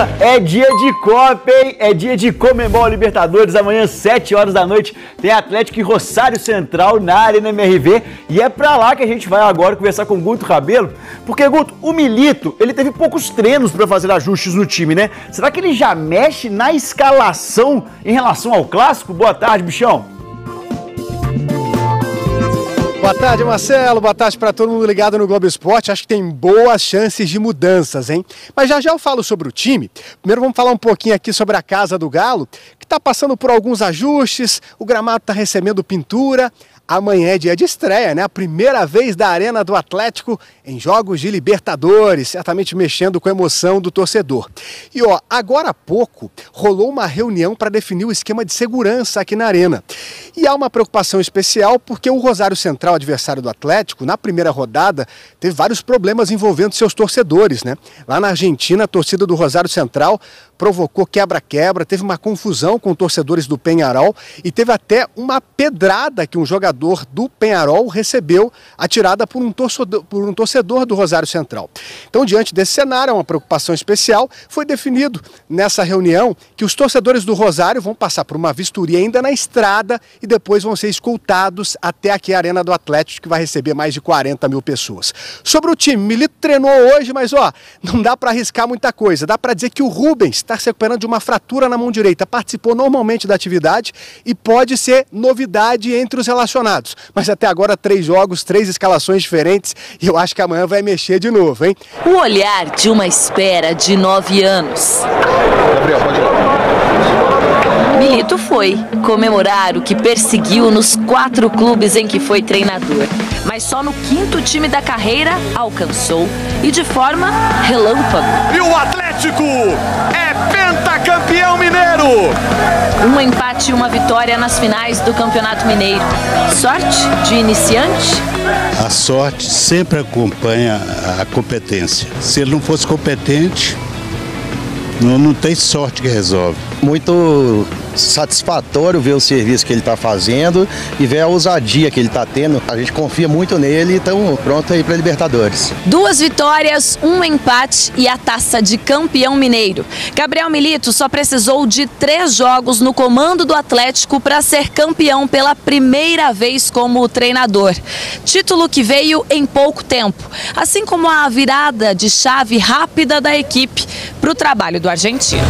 Amanhã é dia de Copa, hein? É dia de Conmebol Libertadores. Amanhã, 7 horas da noite, tem Atlético e Rosário Central na Arena MRV. E é pra lá que a gente vai agora conversar com o Guto Rabelo. Porque, Guto, o Milito, ele teve poucos treinos pra fazer ajustes no time, né? Será que ele já mexe na escalação em relação ao Clássico? Boa tarde, bichão. Boa tarde, Marcelo. Boa tarde para todo mundo ligado no Globo Esporte. Acho que tem boas chances de mudanças, hein? Mas já eu falo sobre o time. Primeiro vamos falar um pouquinho aqui sobre a Casa do Galo, que está passando por alguns ajustes, o gramado está recebendo pintura. Amanhã é dia de estreia, né? A primeira vez da Arena do Atlético em jogos de Libertadores, certamente mexendo com a emoção do torcedor. E ó, agora há pouco rolou uma reunião para definir o esquema de segurança aqui na Arena. E há uma preocupação especial porque o Rosário Central, adversário do Atlético, na primeira rodada, teve vários problemas envolvendo seus torcedores, né? Lá na Argentina, a torcida do Rosário Central provocou quebra-quebra, teve uma confusão com torcedores do Peñarol e teve até uma pedrada que um jogador do Peñarol recebeu, atirada por um torcedor do Rosário Central. Então, diante desse cenário, uma preocupação especial, foi definido nessa reunião que os torcedores do Rosário vão passar por uma vistoria ainda na estrada e depois vão ser escoltados até aqui a Arena do Atlético, que vai receber mais de 40 mil pessoas. Sobre o time, Milito treinou hoje, mas ó, não dá para arriscar muita coisa. Dá para dizer que o Rubens está se recuperando de uma fratura na mão direita, participou normalmente da atividade e pode ser novidade entre os relacionados. Mas até agora 3 jogos, 3 escalações diferentes e eu acho que amanhã vai mexer de novo, hein? O olhar de uma espera de 9 anos. Gabriel, pode ir. Milito foi comemorar o que perseguiu nos 4 clubes em que foi treinador. Mas só no 5º time da carreira alcançou e de forma relâmpago. E o Atlético é pentacampeão mineiro! Um empate e uma vitória nas finais do Campeonato Mineiro. Sorte de iniciante? A sorte sempre acompanha a competência. Se ele não fosse competente, não tem sorte que resolve. Muito satisfatório ver o serviço que ele está fazendo e ver a ousadia que ele está tendo. A gente confia muito nele e estamos prontos aí para Libertadores. 2 vitórias, 1 empate e a taça de campeão mineiro. Gabriel Milito só precisou de 3 jogos no comando do Atlético para ser campeão pela primeira vez como treinador. Título que veio em pouco tempo, assim como a virada de chave rápida da equipe para o trabalho do argentino.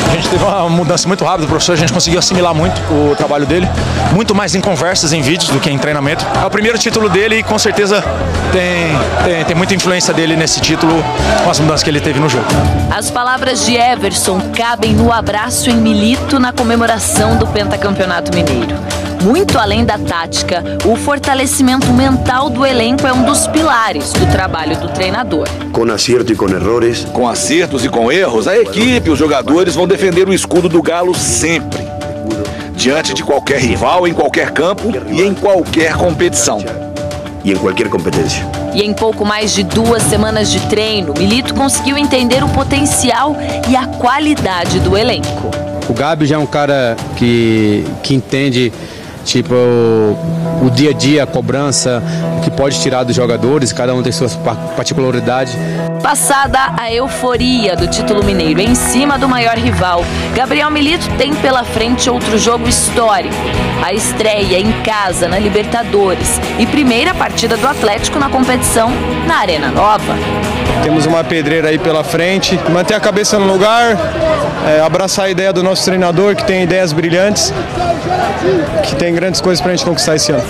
A gente teve uma mudança muito rápida, professor, a gente conseguiu assimilar muito o trabalho dele, muito mais em conversas, em vídeos do que em treinamento. É o primeiro título dele e com certeza tem muita influência dele nesse título, com as mudanças que ele teve no jogo. As palavras de Everson cabem no abraço em Milito na comemoração do pentacampeonato mineiro. Muito além da tática, o fortalecimento mental do elenco é um dos pilares do trabalho do treinador. Com acerto e com erros. Com acertos e com erros, a equipe e os jogadores vão defender o escudo do Galo sempre. Diante de qualquer rival, em qualquer campo e em qualquer competição. E em qualquer competência. E em pouco mais de 2 semanas de treino, Milito conseguiu entender o potencial e a qualidade do elenco. O Gabi já é um cara que entende tipo o dia a dia, a cobrança, o que pode tirar dos jogadores, cada um tem suas particularidades. Passada a euforia do título mineiro em cima do maior rival, Gabriel Milito tem pela frente outro jogo histórico. A estreia em casa na Libertadores e primeira partida do Atlético na competição na Arena Nova. Temos uma pedreira aí pela frente, manter a cabeça no lugar, abraçar a ideia do nosso treinador, que tem ideias brilhantes, que tem grandes coisas pra gente conquistar esse ano.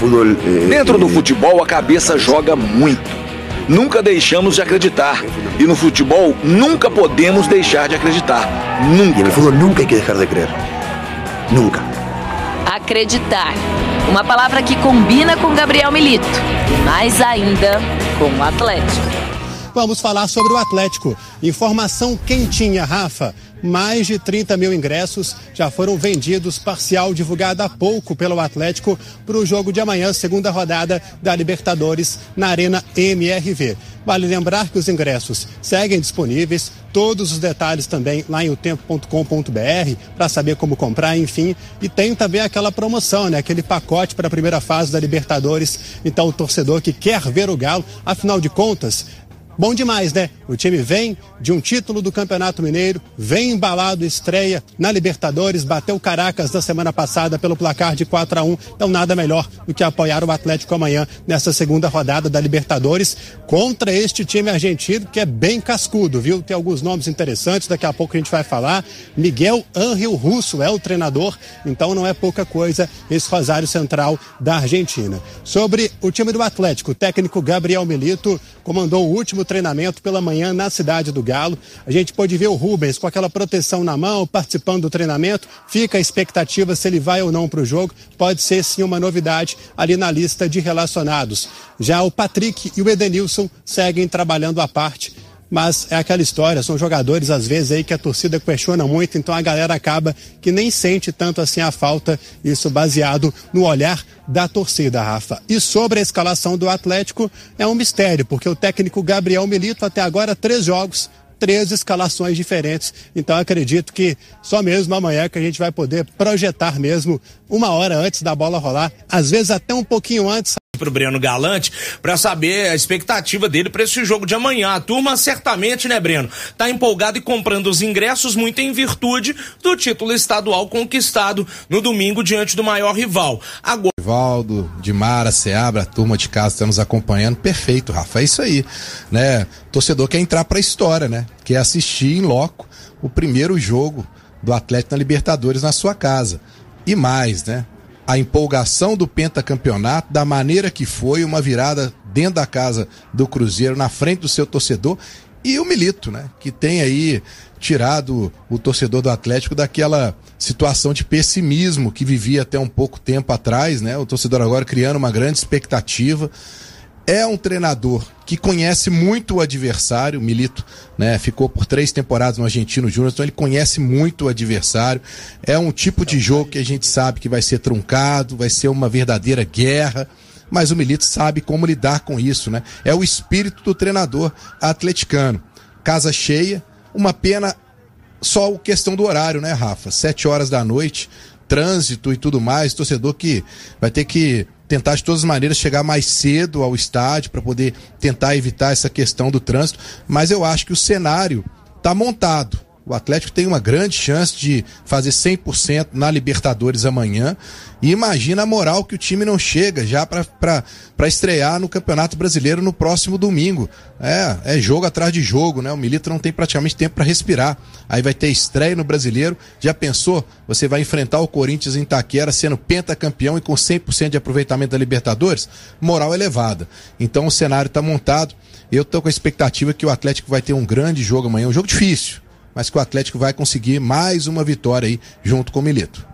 Dentro do futebol, a cabeça joga muito. Nunca deixamos de acreditar. E no futebol, nunca podemos deixar de acreditar. Nunca. E no futebol nunca hay que dejar de creer. Nunca. Acreditar. Uma palavra que combina com Gabriel Milito. E mais ainda com o Atlético. Vamos falar sobre o Atlético. Informação quentinha, Rafa. mais de 30 mil ingressos já foram vendidos, parcial divulgado há pouco pelo Atlético para o jogo de amanhã, segunda rodada da Libertadores na Arena MRV. Vale lembrar que os ingressos seguem disponíveis, todos os detalhes também lá em otempo.com.br para saber como comprar, enfim. E tem também aquela promoção, né? Aquele pacote para a primeira fase da Libertadores. Então o torcedor que quer ver o Galo, afinal de contas, bom demais, né? O time vem de um título do Campeonato Mineiro, vem embalado, estreia na Libertadores, bateu Caracas na semana passada pelo placar de 4-1. Então nada melhor do que apoiar o Atlético amanhã nessa segunda rodada da Libertadores contra este time argentino que é bem cascudo, viu? Tem alguns nomes interessantes, daqui a pouco a gente vai falar. Miguel Ángel Russo é o treinador, então não é pouca coisa esse Rosário Central da Argentina. Sobre o time do Atlético, o técnico Gabriel Milito comandou o último treinamento pela manhã na cidade do Galo. A gente pôde ver o Rubens com aquela proteção na mão, participando do treinamento. Fica a expectativa se ele vai ou não para o jogo. Pode ser sim uma novidade ali na lista de relacionados. Já o Patrick e o Edenilson seguem trabalhando à parte. Mas é aquela história, são jogadores às vezes aí que a torcida questiona muito, então a galera acaba que nem sente tanto assim a falta, isso baseado no olhar da torcida, Rafa. E sobre a escalação do Atlético, é um mistério, porque o técnico Gabriel Milito até agora 3 jogos, 3 escalações diferentes, então acredito que só mesmo amanhã que a gente vai poder projetar mesmo 1 hora antes da bola rolar, às vezes até um pouquinho antes. Pro Breno Galante, para saber a expectativa dele para esse jogo de amanhã. A turma certamente, né, Breno, tá empolgado e comprando os ingressos muito em virtude do título estadual conquistado no domingo diante do maior rival. Agora... Rivaldo, Dimara, Seabra, a turma de casa está nos acompanhando. Perfeito, Rafa, é isso aí, né? Torcedor quer entrar para a história, né? Quer assistir em loco o primeiro jogo do Atlético na Libertadores na sua casa. E mais, né? A empolgação do pentacampeonato, da maneira que foi, uma virada dentro da casa do Cruzeiro, na frente do seu torcedor, e o Milito, né, que tem aí tirado o torcedor do Atlético daquela situação de pessimismo que vivia até um pouco tempo atrás, né, o torcedor agora criando uma grande expectativa. É um treinador que conhece muito o adversário, o Milito, né, ficou por 3 temporadas no Argentino Júnior, então ele conhece muito o adversário. É um tipo de jogo que a gente sabe que vai ser truncado, vai ser uma verdadeira guerra, mas o Milito sabe como lidar com isso, né? É o espírito do treinador atleticano. Casa cheia, uma pena só a questão do horário, né, Rafa? 7 horas da noite, trânsito e tudo mais, torcedor que vai ter que tentar de todas as maneiras chegar mais cedo ao estádio para poder tentar evitar essa questão do trânsito, mas eu acho que o cenário está montado. O Atlético tem uma grande chance de fazer 100% na Libertadores amanhã, e imagina a moral que o time não chega já para estrear no Campeonato Brasileiro no próximo domingo. É jogo atrás de jogo, né? O Milito não tem praticamente tempo para respirar. Aí vai ter estreia no Brasileiro. Já pensou? Você vai enfrentar o Corinthians em Itaquera sendo pentacampeão e com 100% de aproveitamento da Libertadores? Moral elevada. Então o cenário está montado. Eu estou com a expectativa que o Atlético vai ter um grande jogo amanhã, um jogo difícil, mas que o Atlético vai conseguir mais uma vitória aí junto com o Milito.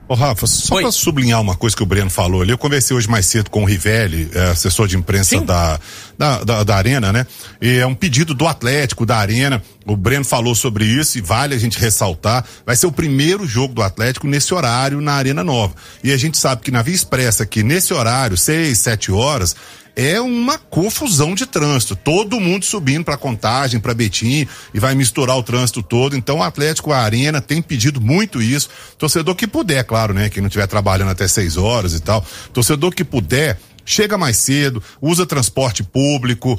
Ô Rafa, só para sublinhar uma coisa que o Breno falou ali, eu conversei hoje mais cedo com o Rivelli, assessor de imprensa da Arena, né? E é um pedido do Atlético, da Arena, o Breno falou sobre isso e vale a gente ressaltar, vai ser o primeiro jogo do Atlético nesse horário na Arena Nova. E a gente sabe que na Via Expressa, que nesse horário, 6, 7 horas, é uma confusão de trânsito, todo mundo subindo para Contagem, para Betim, e vai misturar o trânsito todo. Então o Atlético, a Arena, tem pedido muito isso. Torcedor que puder, claro, né, quem não estiver trabalhando até 6 horas e tal, torcedor que puder, chega mais cedo, usa transporte público,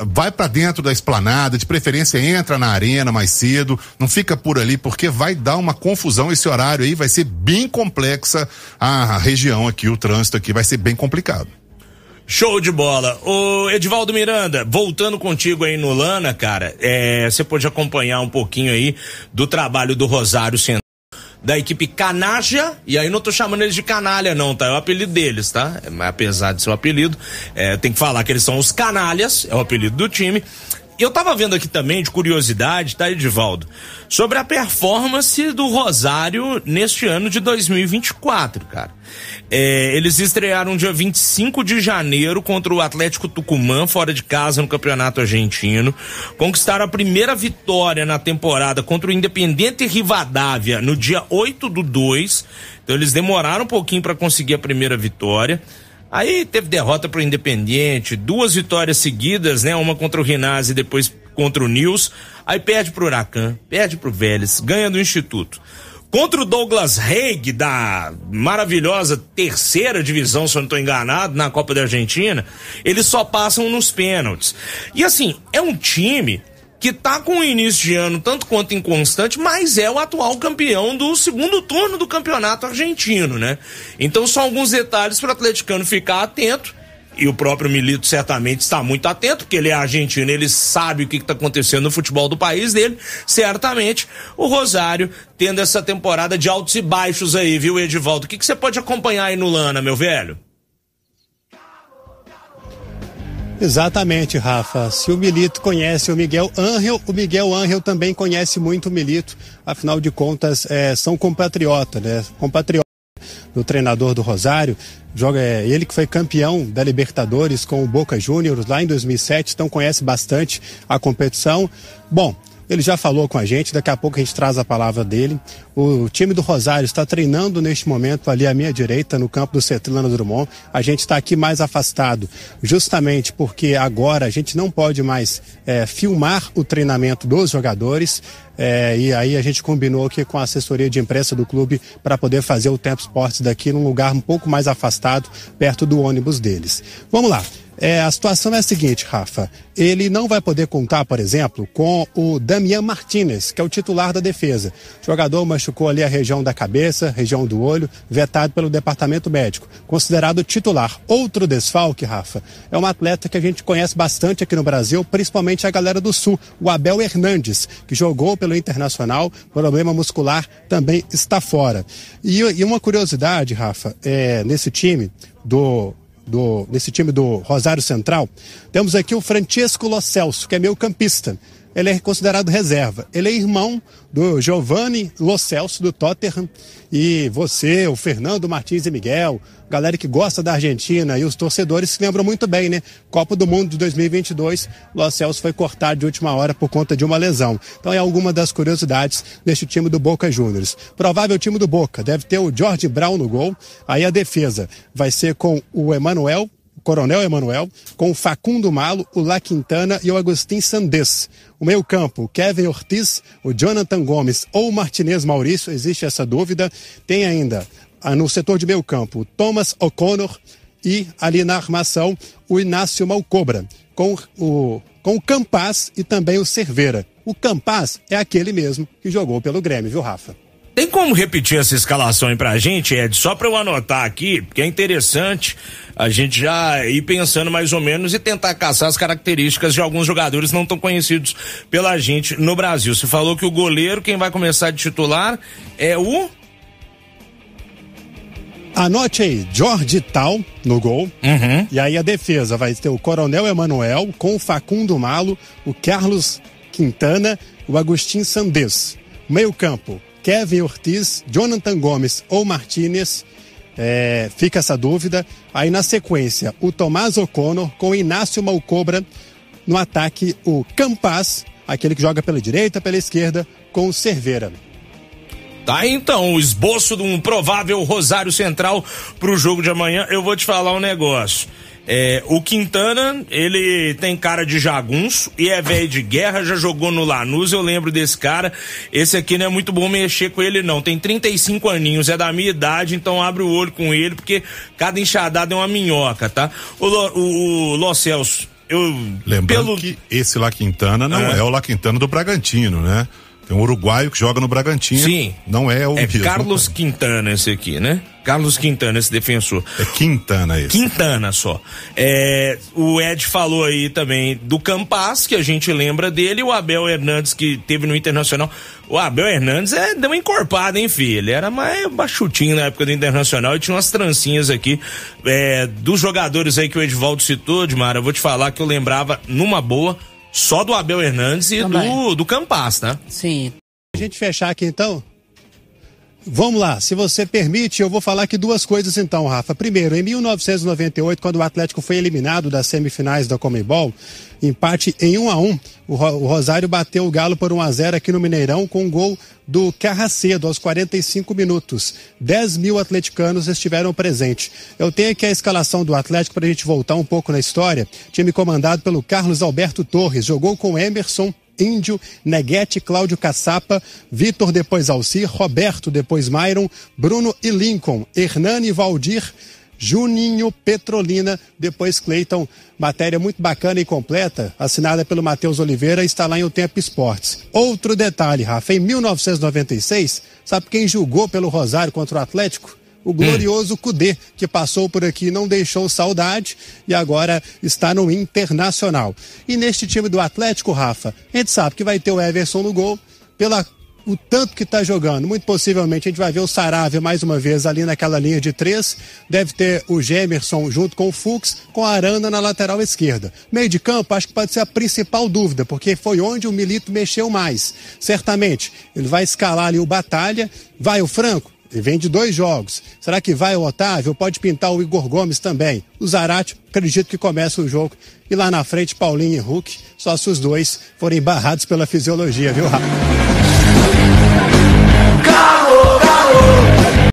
vai para dentro da esplanada, de preferência entra na arena mais cedo, não fica por ali, porque vai dar uma confusão. Esse horário aí vai ser bem complexa a região aqui, o trânsito aqui vai ser bem complicado. Show de bola. Ô Edivaldo Miranda, voltando contigo aí no Lana, cara, você pode acompanhar um pouquinho aí do trabalho do Rosário Central, da equipe Canalha, e aí não tô chamando eles de canalha não, tá? É o apelido deles, tá? Apesar de ser o apelido, tem que falar que eles são os canalhas, é o apelido do time. Eu tava vendo aqui também, de curiosidade, tá, Edivaldo, sobre a performance do Rosário neste ano de 2024, cara. Eles estrearam dia 25 de janeiro contra o Atlético Tucumã, fora de casa, no Campeonato Argentino. Conquistaram a primeira vitória na temporada contra o Independiente Rivadavia no dia 8/2. Então eles demoraram um pouquinho para conseguir a primeira vitória. Aí teve derrota pro Independiente, 2 vitórias seguidas, né? Uma contra o Rinazzi e depois contra o Nils. Aí perde pro Huracan, perde pro Vélez, ganha do Instituto. Contra o Douglas Haig, da maravilhosa 3ª divisão, se eu não estou enganado, na Copa da Argentina, eles só passam nos pênaltis. E assim, é um time que tá com o início de ano tanto quanto inconstante, mas é o atual campeão do segundo turno do Campeonato Argentino, né? Então são alguns detalhes para o atleticano ficar atento, e o próprio Milito certamente está muito atento, porque ele é argentino, ele sabe o que está acontecendo no futebol do país dele. Certamente o Rosário tendo essa temporada de altos e baixos aí, viu, Edivaldo? O que você pode acompanhar aí no Lana, meu velho? Exatamente, Rafa. Se o Milito conhece o Miguel Ángel também conhece muito o Milito. Afinal de contas, são compatriotas, né? Compatriota do treinador do Rosário. Ele que foi campeão da Libertadores com o Boca Juniors lá em 2007, então conhece bastante a competição. Bom, ele já falou com a gente, daqui a pouco a gente traz a palavra dele. O time do Rosário está treinando neste momento ali à minha direita, no campo do Cetlano Drummond. A gente está aqui mais afastado, justamente porque agora a gente não pode mais filmar o treinamento dos jogadores. E aí a gente combinou aqui com a assessoria de imprensa do clube para poder fazer o Tempo Esportes daqui num lugar um pouco mais afastado, perto do ônibus deles. Vamos lá. A situação é a seguinte, Rafa. Ele não vai poder contar, por exemplo, com o Damián Martínez, que é o titular da defesa. O jogador machucou ali a região da cabeça, região do olho, vetado pelo departamento médico, considerado titular. Outro desfalque, Rafa, é um atleta que a gente conhece bastante aqui no Brasil, principalmente a galera do Sul, o Abel Hernandes, que jogou pelo Internacional, problema muscular, também está fora. E uma curiosidade, Rafa, nesse time do Rosário Central, temos aqui o Francesco Lo Celso, que é meio campista. Ele é considerado reserva. Ele é irmão do Giovanni Lo Celso, do Tottenham. E você, o Fernando Martins e Miguel, galera que gosta da Argentina e os torcedores se lembram muito bem, né? Copa do Mundo de 2022, Lo Celso foi cortado de última hora por conta de uma lesão. Então é alguma das curiosidades deste time do Boca Juniors. Provável time do Boca, deve ter o Jorge Brown no gol. Aí a defesa vai ser com o Coronel Emanuel, com o Facundo Malo, o La Quintana e o Agustín Sandés. O meio-campo, Kevin Ortiz, o Jonathan Gomes ou o Martinez Maurício, existe essa dúvida. Tem ainda, no setor de meio-campo, o Thomas O'Connor e ali na armação, o Inácio Malcobra, com o Campaz e também o Cerveira. O Campaz é aquele mesmo que jogou pelo Grêmio, viu, Rafa? Tem como repetir essa escalação aí pra gente, Ed? Só pra eu anotar aqui, porque é interessante a gente já ir pensando mais ou menos e tentar caçar as características de alguns jogadores não tão conhecidos pela gente no Brasil. Você falou que o goleiro, quem vai começar de titular é o... Anote aí, Jorge Tal no gol. Uhum. E aí a defesa vai ter o Coronel Emanuel com o Facundo Malo, o Carlos Quintana, o Agustín Sandés. Meio campo, Kevin Ortiz, Jonathan Gomes ou Martínez, fica essa dúvida. Aí na sequência, o Tomás O'Connor com o Inácio Malcobra. No ataque, o Campaz, aquele que joga pela direita, pela esquerda, com o Cerveira. Tá, então, o esboço de um provável Rosário Central pro jogo de amanhã. Eu vou te falar um negócio. O Quintana, ele tem cara de jagunço e é velho de guerra, já jogou no Lanús, eu lembro desse cara. Esse aqui não é muito bom mexer com ele não, tem 35 aninhos, é da minha idade, então abre o olho com ele, porque cada enxadada é uma minhoca, tá? O Lo Celso, lembrando que esse La Quintana não é o La Quintana do Bragantino, né? Tem um uruguaio que joga no Bragantino. Sim. Não é o mesmo. Carlos Quintana esse aqui, né? Carlos Quintana, esse defensor. É Quintana esse. Quintana só. O Ed falou aí também do Campaz, que a gente lembra dele, e o Abel Hernandes, que teve no Internacional. O Abel Hernandes deu uma encorpada, hein, filho? Ele era mais baixutinho na época do Internacional e tinha umas trancinhas aqui. Dos jogadores aí que o Edivaldo citou, Edmar, eu vou te falar que eu lembrava numa boa Só do Abel Hernandes e do Campas, né? Sim. A gente fechar aqui então. Vamos lá, se você permite, eu vou falar aqui duas coisas então, Rafa. Primeiro, em 1998, quando o Atlético foi eliminado das semifinais da Conmebol, empate em 1-1, o Rosário bateu o Galo por 1-0 aqui no Mineirão com um gol do Carracedo aos 45 minutos. 10 mil atleticanos estiveram presentes. Eu tenho aqui a escalação do Atlético para a gente voltar um pouco na história. Time comandado pelo Carlos Alberto Torres, jogou com Emerson, Índio, Neguete, Cláudio Caçapa, Vitor, depois Alcir, Roberto, depois Myron, Bruno e Lincoln, Hernani, Valdir, Juninho, Petrolina, depois Cleiton. Matéria muito bacana e completa, assinada pelo Matheus Oliveira, está lá em O Tempo Esportes. Outro detalhe, Rafa, em 1996, sabe quem julgou pelo Rosário contra o Atlético? O glorioso Cudê, que passou por aqui, não deixou saudade e agora está no Internacional. E neste time do Atlético, Rafa, a gente sabe que vai ter o Everson no gol, o tanto que está jogando. Muito possivelmente a gente vai ver o Saravia mais uma vez ali naquela linha de 3. Deve ter o Gemerson junto com o Fux, com a Arana na lateral esquerda. Meio de campo, acho que pode ser a principal dúvida, porque foi onde o Milito mexeu mais. Certamente, ele vai escalar ali o Batalha, vai o Franco. Ele vem de 2 jogos. Será que vai o Otávio? Pode pintar o Igor Gomes também. O Zarate, acredito que começa o jogo. E lá na frente, Paulinho e Hulk. Só se os dois forem barrados pela fisiologia, viu, Rafa? Galo, galo!